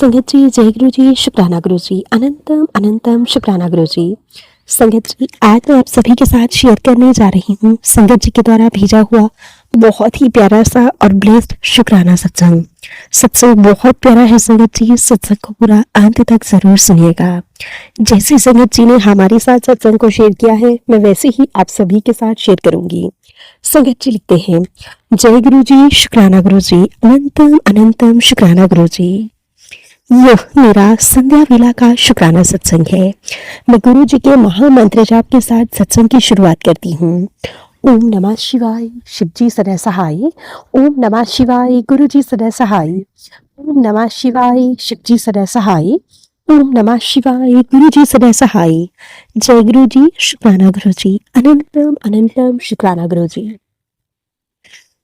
संगत जी, जय गुरु जी, शुक्राना गुरु जी, अनंतम अनंतम शुक्राना गुरु जी। संगत जी, आज मैं आप सभी के साथ शेयर करने जा रही हूँ संगत जी के द्वारा भेजा हुआ बहुत ही प्यारा सा और ब्लेस्ड शुक्राना सत्संग। सत्संग बहुत प्यारा है संगत जी, सत्संग को पूरा अंत तक जरूर सुनिएगा। जैसे संगत जी ने हमारे साथ सत्संग को शेयर किया है, मैं वैसे ही आप सभी के साथ शेयर करूंगी। संगत जी लिखते हैं, जय गुरु जी, शुक्राना गुरु जी, अनंतम अनंतम शुक्राना गुरु जी। यह मेरा संध्या वेला का शुक्राना सत्संग है। मैं गुरु जी के महामंत्र जाप के साथ सत्संग की शुरुआत करती हूँ। ओम नमः शिवाय, शिव जी सदा सहाय। ओम नमः शिवाय, गुरु जी सदा सहाय। ओम नमः शिवाय, शिव जी सदा सहाय। ओम नमः शिवाय, गुरु जी सदा सहाय। जय गुरु जी, शुक्राना गुरु जी, अनंतम अनंतम शुक्राना गुरु जी।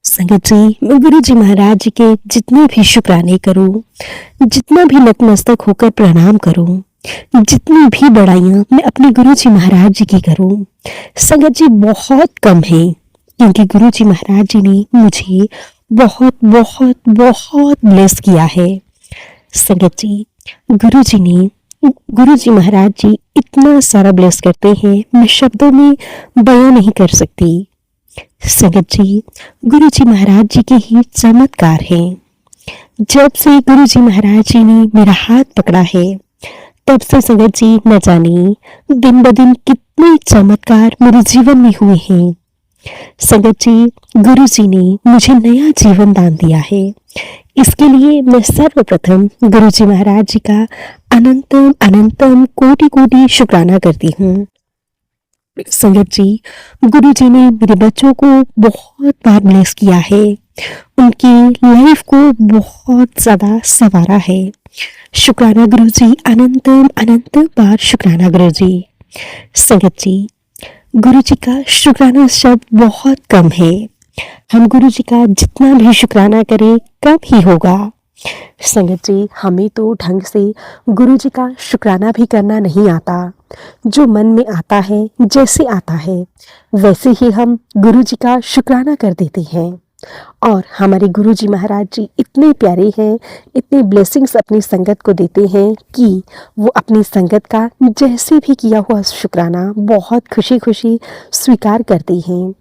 संगत जी, मैं गुरु जी महाराज जी के जितने भी शुक्राने करूं, जितना भी नतमस्तक होकर प्रणाम करूं, जितनी भी बड़ाइयां मैं अपने गुरु जी महाराज जी की करूं, संगत जी बहुत कम है। क्योंकि गुरु जी महाराज जी ने मुझे बहुत बहुत बहुत ब्लेस किया है। संगत जी, गुरु जी महाराज जी इतना सारा ब्लेस करते हैं, मैं शब्दों में बयां नहीं कर सकती। संगत जी, गुरु जी महाराज जी के ही चमत्कार हैं। जब से गुरु जी महाराज जी ने मेरा हाथ पकड़ा है, तब से संगत जी न जाने दिन ब दिन कितने चमत्कार मेरे जीवन में हुए हैं। संगत जी, गुरु जी ने मुझे नया जीवन दान दिया है। इसके लिए मैं सर्वप्रथम गुरु जी महाराज जी का अनंतम अनंतम कोटि कोटि शुक्राना करती हूँ। संगत जी, गुरु जी ने मेरे बच्चों को बहुत बार ब्लेस किया है, उनकी लाइफ को बहुत ज्यादा संवारा है। शुक्राना गुरु जी, अनंतम अनंत बार शुक्राना गुरु जी। संगत जी, गुरु जी का शुक्राना शब्द बहुत कम है। हम गुरु जी का जितना भी शुक्राना करें कम ही होगा। संगत जी, हमें तो ढंग से गुरु जी का शुक्राना भी करना नहीं आता। जो मन में आता है, जैसे आता है, वैसे ही हम गुरु जी का शुक्राना कर देते हैं। और हमारे गुरु जी महाराज जी इतने प्यारे हैं, इतने ब्लेसिंग्स अपनी संगत को देते हैं कि वो अपनी संगत का जैसे भी किया हुआ शुक्राना बहुत खुशी खुशी स्वीकार करते हैं।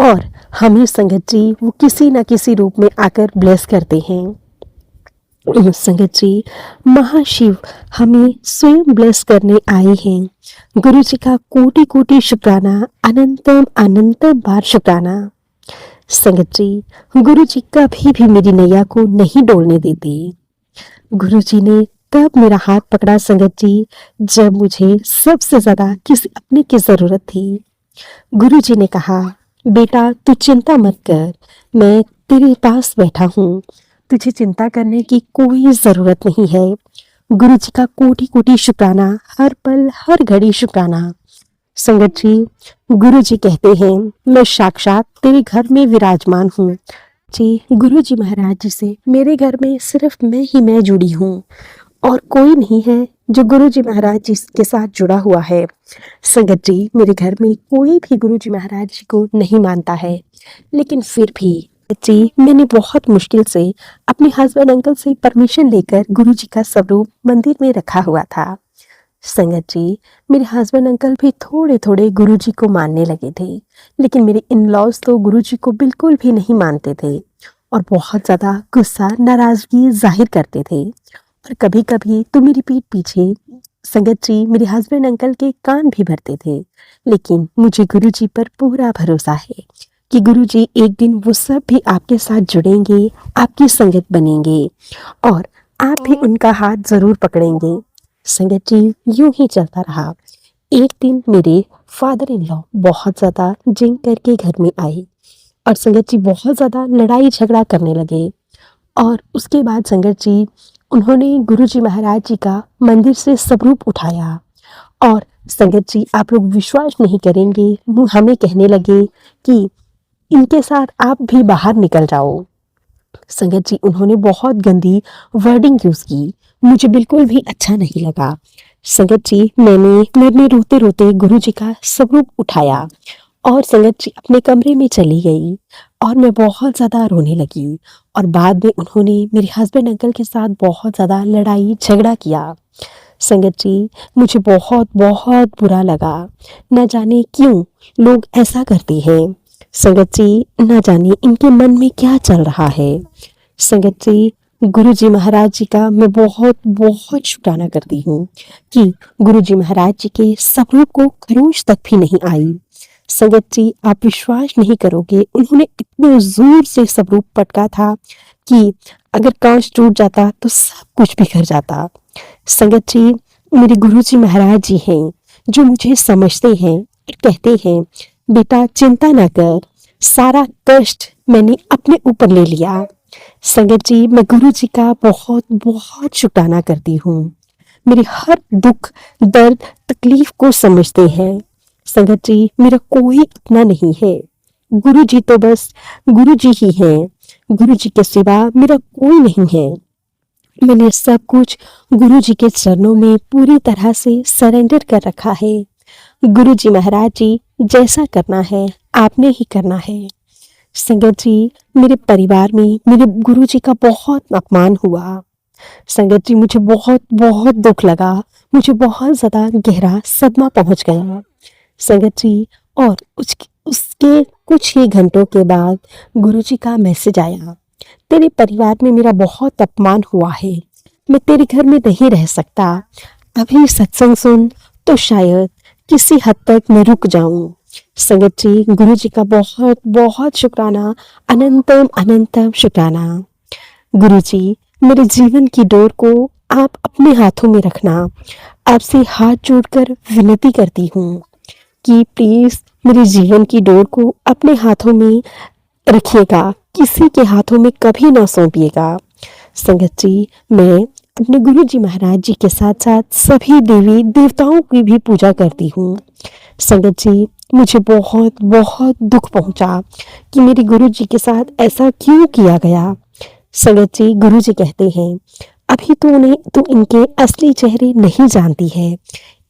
और हमें संगत जी वो किसी न किसी रूप में आकर ब्लेस करते हैं। संगत जी, महाशिव हमें स्वयं ब्लेस करने आए हैं। गुरु जी का कोटि कोटि शुक्राना, अनंतम अनंतम बार शुक्राना। संगत जी, गुरु जी कभी भी मेरी नैया को नहीं डोलने देते। गुरु जी ने तब मेरा हाथ पकड़ा संगत जी, जब मुझे सबसे ज्यादा किसी अपने की जरूरत थी। गुरु जी ने कहा, बेटा तू चिंता मत कर, मैं तेरे पास बैठा हूँ, तुझे चिंता करने की कोई जरूरत नहीं है। गुरु जी का कोटि कोटि शुक्राना, हर पल हर घड़ी शुक्राना। संगत जी, गुरु जी कहते हैं, मैं साक्षात तेरे घर में विराजमान हूँ। जी, गुरु जी महाराज जी से मेरे घर में सिर्फ मैं जुड़ी हूँ और कोई नहीं है जो गुरु जी महाराज जी के साथ जुड़ा हुआ है। संगत जी, मेरे घर में कोई भी गुरु जी महाराज जी को नहीं मानता है, लेकिन फिर भी जी, मैंने बहुत मुश्किल से अपने हस्बैंड अंकल से परमिशन लेकर गुरु जी का स्वरूप मंदिर में रखा हुआ था। संगत जी, मेरे हस्बैंड अंकल भी थोड़े थोड़े गुरु जी को मानने लगे थे, लेकिन मेरे इन लॉज तो गुरु जी को बिल्कुल भी नहीं मानते थे और बहुत ज्यादा गुस्सा नाराजगी जाहिर करते थे। और कभी कभी तो मेरी पीठ पीछे संगत जी मेरे हस्बैंड अंकल के कान भी भरते थे। लेकिन मुझे गुरु जी पर पूरा भरोसा है कि गुरु जी एक दिन वो सब भी आपके साथ जुड़ेंगे, आपकी संगत बनेंगे और आप भी उनका हाथ जरूर पकड़ेंगे। संगत जी, यूं ही चलता रहा। एक दिन मेरे फादर इन लॉ बहुत ज्यादा जिंक करके घर में आए और संगत जी बहुत ज्यादा लड़ाई झगड़ा करने लगे। और उसके बाद संगत जी उन्होंने गुरु जी महाराज जी का मंदिर से स्वरूप उठाया और संगत जी, आप लोग विश्वास नहीं करेंगे, वो हमें कहने लगे कि इनके साथ आप भी बाहर निकल जाओ। संगत जी, उन्होंने बहुत गंदी वर्डिंग यूज की, मुझे बिल्कुल भी अच्छा नहीं लगा। संगत जी, मैंने रोते रोते गुरु जी का स्वरूप उठाया और संगत जी अपने कमरे में चली गई और मैं बहुत ज़्यादा रोने लगी। और बाद में उन्होंने मेरे हस्बैंड अंकल के साथ बहुत ज़्यादा लड़ाई झगड़ा किया। संगत जी मुझे बहुत बहुत बुरा लगा। न जाने क्यों लोग ऐसा करते हैं। संगत जी न जाने इनके मन में क्या चल रहा है। संगत जी गुरु जी महाराज जी का मैं बहुत बहुत शुक्राना करती हूँ कि गुरु जी महाराज जी के स्वरूप को खरोंच तक भी नहीं आई। संगत जी आप विश्वास नहीं करोगे, उन्होंने इतने जोर से स्वरूप पटका था कि अगर कांच टूट जाता तो सब कुछ बिखर जाता। संगत जी मेरे गुरु जी महाराज जी हैं जो मुझे समझते हैं और कहते हैं बेटा चिंता ना कर, सारा कष्ट मैंने अपने ऊपर ले लिया। संगत जी मैं गुरु जी का बहुत बहुत शुक्राना करती हूँ। मेरे हर दुख दर्द तकलीफ को समझते हैं। संगत जी मेरा कोई अपना नहीं है, गुरु जी तो बस गुरु जी ही हैं। गुरु जी के सिवा मेरा कोई नहीं है। मैंने सब कुछ गुरु जी के चरणों में पूरी तरह से सरेंडर कर रखा है। गुरु जी महाराज जी जैसा करना है आपने ही करना है। संगत जी मेरे परिवार में मेरे गुरु जी का बहुत अपमान हुआ। संगत जी मुझे बहुत बहुत दुख लगा, मुझे बहुत ज़्यादा गहरा सदमा पहुंच गया। संगत जी और उसके कुछ ही घंटों के बाद गुरु जी का मैसेज आया, तेरे परिवार में मेरा बहुत अपमान हुआ है, मैं तेरे घर में नहीं रह सकता, अभी सत्संग सुन तो शायद किसी हद तक मैं रुक जाऊं। संगत जी गुरु जी का बहुत बहुत शुक्राना, अनंतम अनंतम शुक्राना। गुरु जी मेरे जीवन की डोर को आप अपने हाथों में रखना। आपसे हाथ जोड़कर विनती करती हूँ कि प्लीज मेरे जीवन की डोर को अपने हाथों में रखिएगा, किसी के हाथों में कभी ना सौंपिएगा। संगत जी मैं अपने गुरु जी महाराज जी के साथ साथ सभी देवी देवताओं की भी पूजा करती हूँ। संगत जी मुझे बहुत बहुत दुख पहुंचा कि मेरे गुरु जी के साथ ऐसा क्यों किया गया। संगत जी गुरु जी कहते हैं अभी तो उन्हें तो इनके असली चेहरे नहीं जानती है,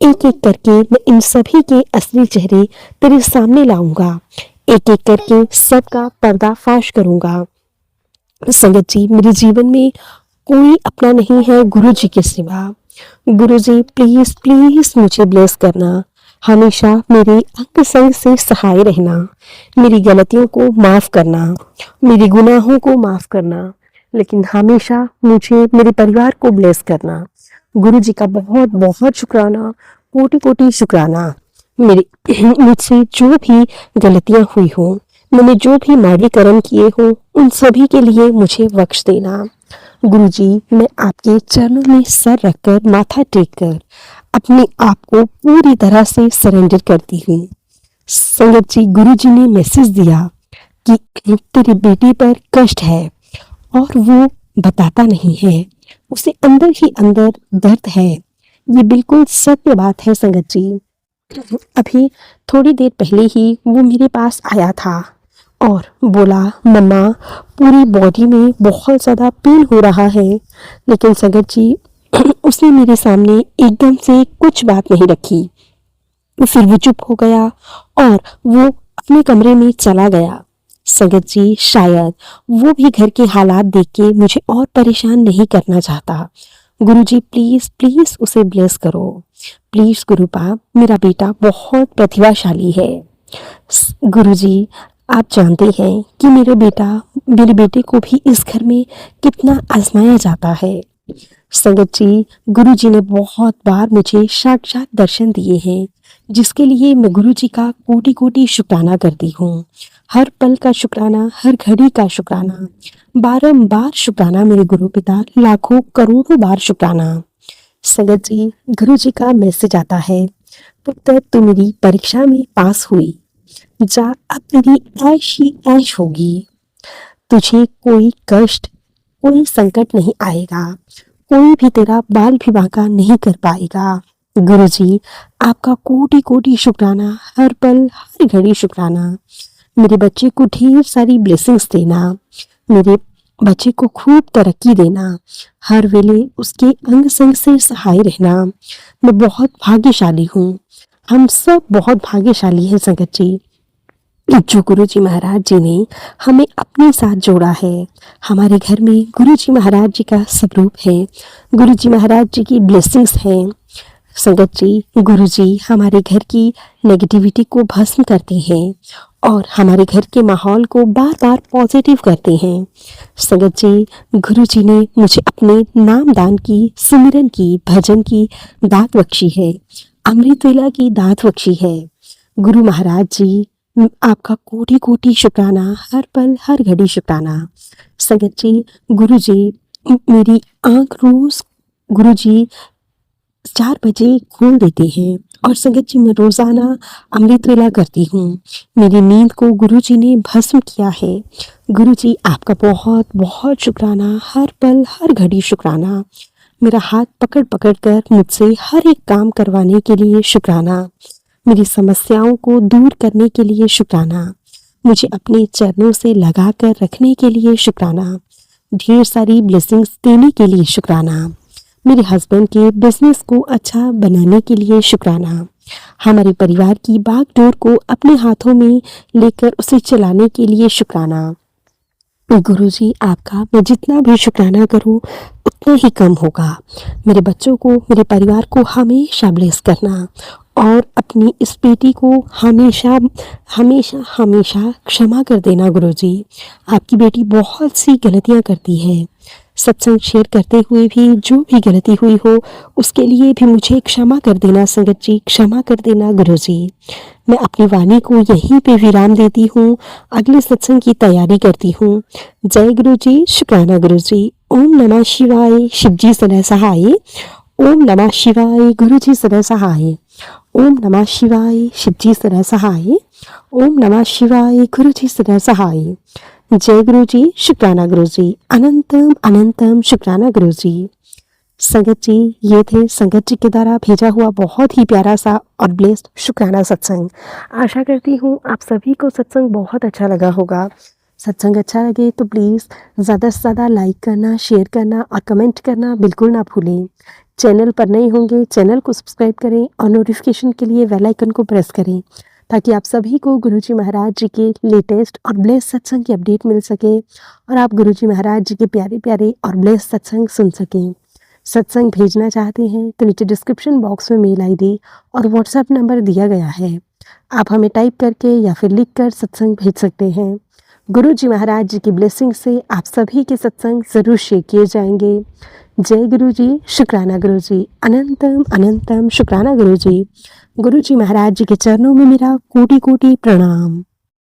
एक एक करके मैं इन सभी के असली चेहरे तेरे सामने लाऊंगा, एक एक करके सबका पर्दाफाश करूंगा। संगत जी मेरे जीवन में कोई अपना नहीं है गुरु जी के सिवा। गुरु जी प्लीज प्लीज मुझे ब्लेस करना, हमेशा मेरे अंग संग से सहाय रहना, मेरी गलतियों को माफ करना, मेरे गुनाहों को माफ करना, लेकिन हमेशा मुझे मेरे परिवार को ब्लेस करना। गुरु जी का बहुत बहुत शुक्राना, कोटि कोटि शुक्राना। मेरे मुझसे जो भी गलतियां हुई हो, मैंने जो भी माड़े कर्म किए हो, उन सभी के लिए मुझे बख्श देना। गुरु जी मैं आपके चरणों में सर रखकर माथा टेक कर अपने आप को पूरी तरह से सरेंडर करती हूँ। संगत जी गुरु जी ने मैसेज दिया कि तेरे बेटे पर कष्ट है और वो बताता नहीं है, उसे अंदर ही अंदर दर्द है। ये बिल्कुल सत्य बात है संगत जी। अभी थोड़ी देर पहले ही वो मेरे पास आया था और बोला मम्मा पूरी बॉडी में बहुत ज़्यादा पेन हो रहा है, लेकिन संगत जी उसने मेरे सामने एकदम से कुछ बात नहीं रखी। फिर वो चुप हो गया और वो अपने कमरे में चला गया। संगत जी शायद वो भी घर के हालात देख के मुझे और परेशान नहीं करना चाहता। गुरु जी प्लीज प्लीज उसे ब्लेस करो, प्लीज गुरु पाप, मेरा बेटा बहुत प्रतिभाशाली है। गुरु जी आप जानते हैं कि मेरे बेटे को भी इस घर में कितना आजमाया जाता है। संगत जी गुरु जी ने बहुत बार मुझे साक्षात दर्शन दिए हैं, जिसके लिए मैं गुरु जी का कोटि कोटि शुक्राना करती हूँ। हर पल का शुक्राना, हर घड़ी का शुक्राना, बारंबार शुक्राना मेरे गुरु पिता, लाखों करोड़ों बार शुक्राना। संगत जी गुरु जी का मैसेज आता है, पुत्र तू मेरी परीक्षा में पास हुई, जा अब तेरी ऐश ही ऐश होगी, तुझे कोई कष्ट कोई संकट नहीं आएगा, कोई भी तेरा बाल भी बांका नहीं कर पाएगा। गुरु जी आपका कोटि कोटि शुक्राना, हर पल हर घड़ी शुक्राना। मेरे बच्चे को ढेर सारी ब्लेसिंग्स देना, मेरे बच्चे को खूब तरक्की देना, हर वेले उसके अंग संग से सहाय रहना। मैं बहुत भाग्यशाली हूँ, हम सब बहुत भाग्यशाली हैं संगत जी। जो गुरु जी महाराज जी ने हमें अपने साथ जोड़ा है। हमारे घर में गुरु जी महाराज जी का स्वरूप है, गुरु जी महाराज जी की ब्लेसिंग्स हैं। संगत जी, गुरु जी हमारे घर की नेगेटिविटी को भस्म करते हैं और हमारे घर के माहौल को बार बार पॉजिटिव करते हैं। संगत जी, गुरु जी ने मुझे अपने नाम दान की, सिमरन की, भजन की दात बख्शी है, अमृत वेला की दात बख्शी है। गुरु महाराज जी, आपका कोटि कोटि शुक्राना, हर पल हर घड़ी शुक्राना। संगत जी, गुरु जी मेरी आंख रोज गुरु जी 4 बजे खोल देते हैं और संगत जी मैं रोजाना अमृत वेला करती हूँ। मेरी नींद को गुरु जी ने भस्म किया है। गुरु जी आपका बहुत बहुत शुक्राना, हर पल हर घड़ी शुक्राना। मेरा हाथ पकड़ पकड़ कर मुझसे हर एक काम करवाने के लिए शुक्राना। मेरी समस्याओं को दूर करने के लिए शुक्राना। मुझे अपने चरणों से लगा कर रखने के लिए शुक्राना। ढेर सारी ब्लेसिंग्स देने के लिए शुक्राना। मेरे हस्बैंड के बिजनेस को अच्छा बनाने के लिए शुक्राना। हमारे परिवार की बागडोर को अपने हाथों में लेकर उसे चलाने के लिए शुक्राना। गुरु जी आपका मैं जितना भी शुक्राना करूं उतना ही कम होगा। मेरे बच्चों को, मेरे परिवार को हमेशा ब्लेस करना और अपनी इस बेटी को हमेशा हमेशा हमेशा क्षमा कर देना। गुरु जी, आपकी बेटी बहुत सी गलतियां करती है। सत्संग शेयर करते हुए भी जो भी गलती हुई हो उसके लिए भी मुझे क्षमा कर देना। संगत जी, क्षमा कर देना। गुरु जी, मैं अपनी वाणी को यहीं पे विराम देती हूँ, अगले सत्संग की तैयारी करती हूँ। जय गुरु जी, शुक्राना गुरु जी। ओम नमः शिवाय, शिव जी सदा सहाय। ओम नमः शिवाय, गुरु जी सदा सहाय। ओम नमः शिवाय, शिव जी सदा सहाय। ओम नमः शिवाय, गुरु जी सदा सहाय। जय गुरु जी, शुक्राना गुरु जी। अनंतम अनंतम शुक्राना गुरु जी। संगत जी, ये थे संगत जी के द्वारा भेजा हुआ बहुत ही प्यारा सा और ब्लेस्ड शुक्राना सत्संग। आशा करती हूँ आप सभी को सत्संग बहुत अच्छा लगा होगा। सत्संग अच्छा लगे तो प्लीज़ ज़्यादा से ज़्यादा लाइक करना, शेयर करना और कमेंट करना बिल्कुल ना भूलें। चैनल पर नए होंगे चैनल को सब्सक्राइब करें और नोटिफिकेशन के लिए बेल आइकन को प्रेस करें ताकि आप सभी को गुरुजी महाराज जी के लेटेस्ट और ब्लेस सत्संग की अपडेट मिल सके और आप गुरुजी महाराज जी के प्यारे प्यारे और ब्लेस सत्संग सुन सकें। सत्संग भेजना चाहते हैं तो नीचे डिस्क्रिप्शन बॉक्स में मेल आईडी और व्हाट्सएप नंबर दिया गया है। आप हमें टाइप करके या फिर लिख कर सत्संग भेज सकते हैं। गुरु जी महाराज जी की ब्लेसिंग से आप सभी के सत्संग जरूर शेयर किए जाएंगे। जय गुरु जी, शुक्राना गुरु जी। अनंतम अनंतम शुक्राना गुरु जी। गुरु जी महाराज जी के चरणों में मेरा कोटि कोटि प्रणाम।